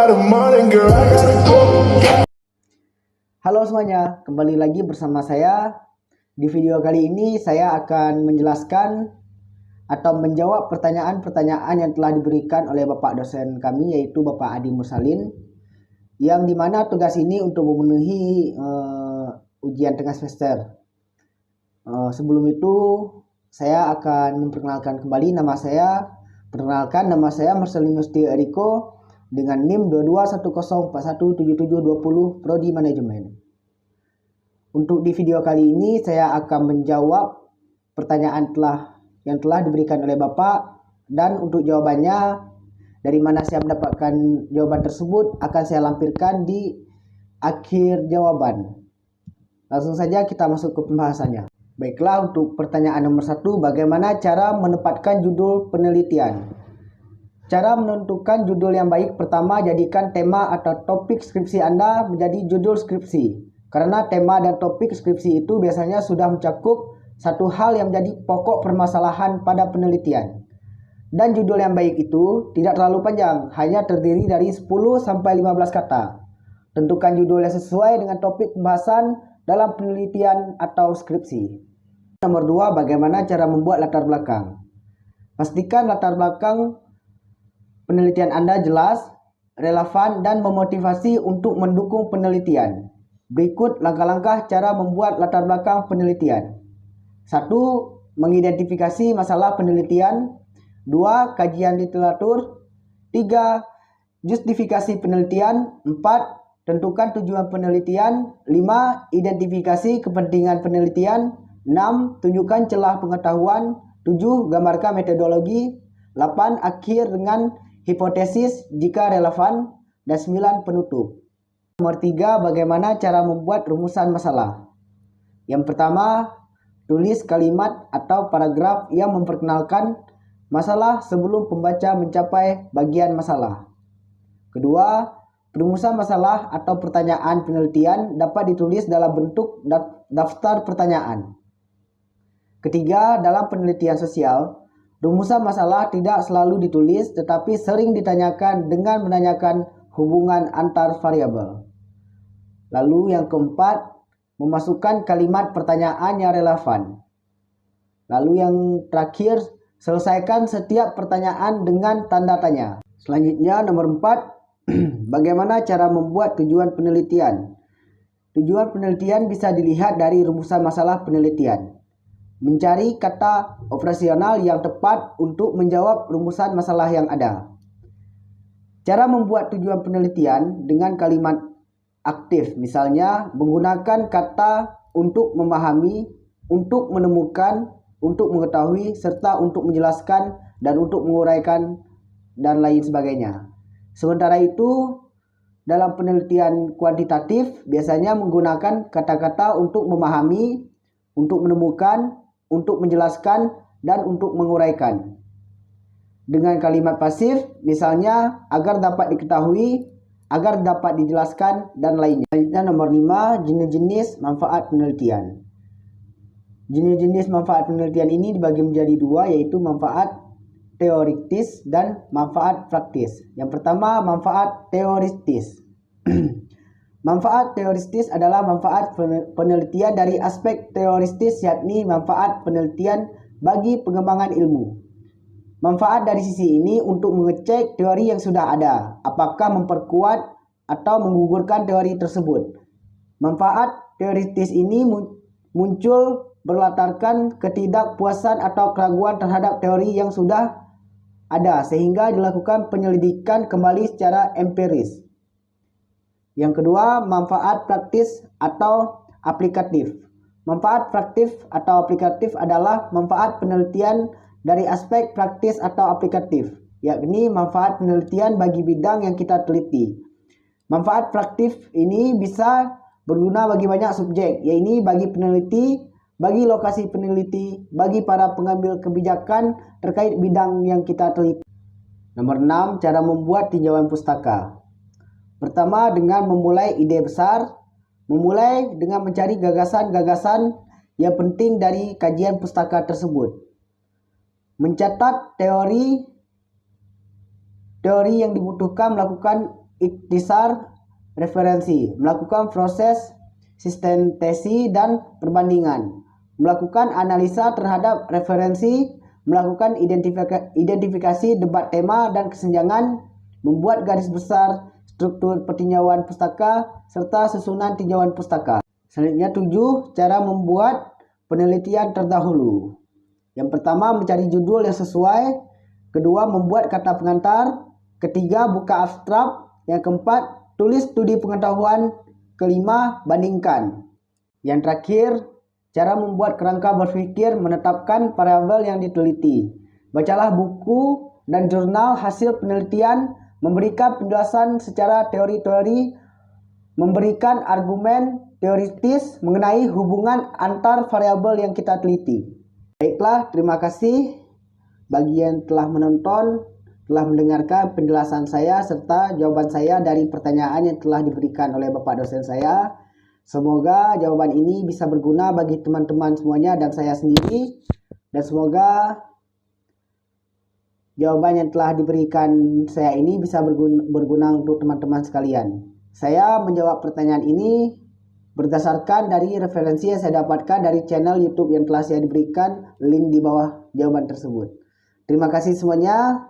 Halo semuanya, kembali lagi bersama saya. Di video kali ini saya akan menjelaskan atau menjawab pertanyaan-pertanyaan yang telah diberikan oleh Bapak dosen kami, yaitu Bapak Adi Mursalin, yang dimana tugas ini untuk memenuhi ujian tengah semester. Sebelum itu saya akan memperkenalkan kembali nama saya. Perkenalkan, nama saya Mursalin Musti Eriko dengan NIM 2210417720 Prodi Manajemen. Untuk di video kali ini saya akan menjawab pertanyaan yang telah diberikan oleh Bapak, dan untuk jawabannya dari mana saya mendapatkan jawaban tersebut akan saya lampirkan di akhir jawaban. Langsung saja kita masuk ke pembahasannya. Baiklah, untuk pertanyaan nomor 1, bagaimana cara menempatkan judul penelitian? Cara menentukan judul yang baik, pertama jadikan tema atau topik skripsi Anda menjadi judul skripsi. Karena tema dan topik skripsi itu biasanya sudah mencakup satu hal yang menjadi pokok permasalahan pada penelitian. Dan judul yang baik itu tidak terlalu panjang, hanya terdiri dari 10-15 kata. Tentukan judul yang sesuai dengan topik pembahasan dalam penelitian atau skripsi. Nomor 2, bagaimana cara membuat latar belakang? Pastikan latar belakang penelitian Anda jelas, relevan, dan memotivasi untuk mendukung penelitian. Berikut langkah-langkah cara membuat latar belakang penelitian. 1. Mengidentifikasi masalah penelitian. 2. Kajian literatur. 3. Justifikasi penelitian. 4. Tentukan tujuan penelitian. 5. Identifikasi kepentingan penelitian. 6. Tunjukkan celah pengetahuan. 7. Gambarkan metodologi. 8. Akhir dengan hipotesis jika relevan. Dan 9. Penutup. Nomor 3, bagaimana cara membuat rumusan masalah? Yang pertama, tulis kalimat atau paragraf yang memperkenalkan masalah sebelum pembaca mencapai bagian masalah. Kedua, perumusan masalah atau pertanyaan penelitian dapat ditulis dalam bentuk daftar pertanyaan. Ketiga, dalam penelitian sosial, rumusan masalah tidak selalu ditulis tetapi sering ditanyakan dengan menanyakan hubungan antar variabel. Lalu yang keempat, memasukkan kalimat pertanyaan yang relevan. Lalu yang terakhir, selesaikan setiap pertanyaan dengan tanda tanya. Selanjutnya nomor 4, bagaimana cara membuat tujuan penelitian? Tujuan penelitian bisa dilihat dari rumusan masalah penelitian. Mencari kata operasional yang tepat untuk menjawab rumusan masalah yang ada. Cara membuat tujuan penelitian dengan kalimat aktif, misalnya menggunakan kata untuk memahami, untuk menemukan, untuk mengetahui, serta untuk menjelaskan dan untuk menguraikan, dan lain sebagainya. Sementara itu, dalam penelitian kuantitatif biasanya menggunakan kata-kata untuk memahami, untuk menemukan, untuk menjelaskan, dan untuk menguraikan. Dengan kalimat pasif, misalnya agar dapat diketahui, agar dapat dijelaskan, dan lainnya. Selanjutnya nomor 5, jenis-jenis manfaat penelitian. Jenis-jenis manfaat penelitian ini dibagi menjadi dua, yaitu manfaat teoritis dan manfaat praktis. Yang pertama, manfaat teoritis. Manfaat teoritis adalah manfaat penelitian dari aspek teoritis, yakni manfaat penelitian bagi pengembangan ilmu. Manfaat dari sisi ini untuk mengecek teori yang sudah ada, apakah memperkuat atau menggugurkan teori tersebut. Manfaat teoritis ini muncul berlatarkan ketidakpuasan atau keraguan terhadap teori yang sudah ada, sehingga dilakukan penyelidikan kembali secara empiris. Yang kedua, manfaat praktis atau aplikatif. Manfaat praktis atau aplikatif adalah manfaat penelitian dari aspek praktis atau aplikatif, yakni manfaat penelitian bagi bidang yang kita teliti. Manfaat praktis ini bisa berguna bagi banyak subjek, yaitu bagi peneliti, bagi lokasi peneliti, bagi para pengambil kebijakan terkait bidang yang kita teliti. Nomor 6, cara membuat tinjauan pustaka. Pertama, dengan memulai ide besar, memulai dengan mencari gagasan-gagasan yang penting dari kajian pustaka tersebut. Mencatat teori yang dibutuhkan, melakukan ikhtisar referensi, melakukan proses sistemtesi dan perbandingan, melakukan analisa terhadap referensi, melakukan identifikasi debat tema dan kesenjangan, membuat garis besar struktur pertinjauan pustaka, serta susunan tinjauan pustaka. Selanjutnya 7. Cara membuat penelitian terdahulu. Yang pertama, mencari judul yang sesuai. Kedua, membuat kata pengantar. Ketiga, buka abstrak. Yang keempat, tulis studi pengetahuan. Kelima, bandingkan. Yang terakhir, cara membuat kerangka berpikir menetapkan variabel yang diteliti. Bacalah buku dan jurnal hasil penelitian, memberikan penjelasan secara teori-teori, memberikan argumen teoritis mengenai hubungan antar variabel yang kita teliti. Baiklah, terima kasih bagi yang telah menonton, telah mendengarkan penjelasan saya serta jawaban saya dari pertanyaan yang telah diberikan oleh Bapak dosen saya. Semoga jawaban ini bisa berguna bagi teman-teman semuanya dan saya sendiri. Dan semoga jawaban yang telah diberikan saya ini bisa berguna untuk teman-teman sekalian. Saya menjawab pertanyaan ini berdasarkan dari referensi yang saya dapatkan dari channel YouTube yang telah saya diberikan link di bawah jawaban tersebut. Terima kasih semuanya.